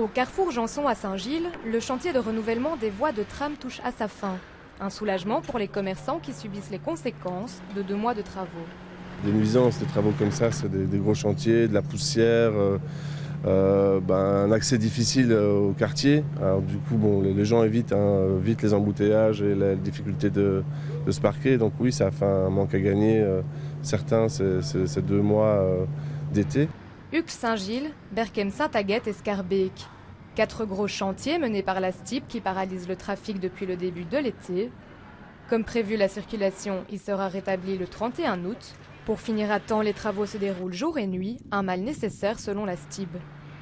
Au carrefour Janson à Saint-Gilles, le chantier de renouvellement des voies de tram touche à sa fin. Un soulagement pour les commerçants qui subissent les conséquences de 2 mois de travaux. Des nuisances, des travaux comme ça, c'est des gros chantiers, de la poussière, un accès difficile au quartier. Alors du coup, les gens évitent vite les embouteillages et la difficulté de se parquer. Donc oui, ça a fait un manque à gagner, certains, ces 2 mois d'été. Uccle Saint-Gilles, Berchem Saint-Aguette et Scarbeck. 4 gros chantiers menés par la STIB qui paralysent le trafic depuis le début de l'été. Comme prévu, la circulation y sera rétablie le 31 août. Pour finir à temps, les travaux se déroulent jour et nuit, un mal nécessaire selon la STIB.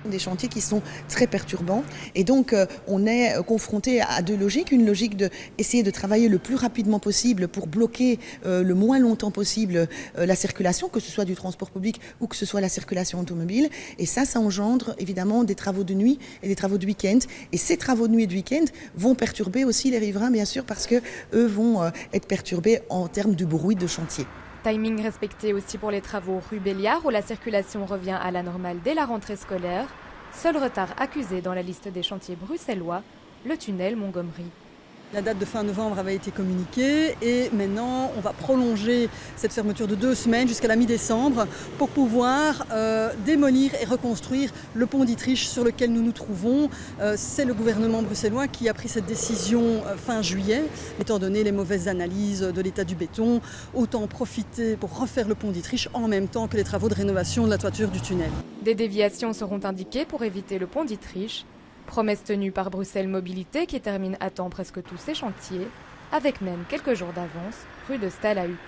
Des chantiers qui sont très perturbants et donc on est confronté à 2 logiques. Une logique d'essayer de travailler le plus rapidement possible pour bloquer le moins longtemps possible la circulation, que ce soit du transport public ou que ce soit la circulation automobile. Et ça engendre évidemment des travaux de nuit et des travaux de week-end. Et ces travaux de nuit et de week-end vont perturber aussi les riverains, bien sûr, parce qu'eux vont être perturbés en termes de bruit de chantier. Timing respecté aussi pour les travaux rue Béliard où la circulation revient à la normale dès la rentrée scolaire. Seul retard accusé dans la liste des chantiers bruxellois, le tunnel Montgomery. La date de fin novembre avait été communiquée et maintenant on va prolonger cette fermeture de 2 semaines jusqu'à la mi-décembre pour pouvoir démolir et reconstruire le pont d'Ytriche sur lequel nous nous trouvons. C'est le gouvernement bruxellois qui a pris cette décision fin juillet. Étant donné les mauvaises analyses de l'état du béton, autant profiter pour refaire le pont d'Ytriche en même temps que les travaux de rénovation de la toiture du tunnel. Des déviations seront indiquées pour éviter le pont d'Ytriche. Promesse tenue par Bruxelles Mobilité qui termine à temps presque tous ses chantiers, avec même quelques jours d'avance, rue de Stalle à Uccle.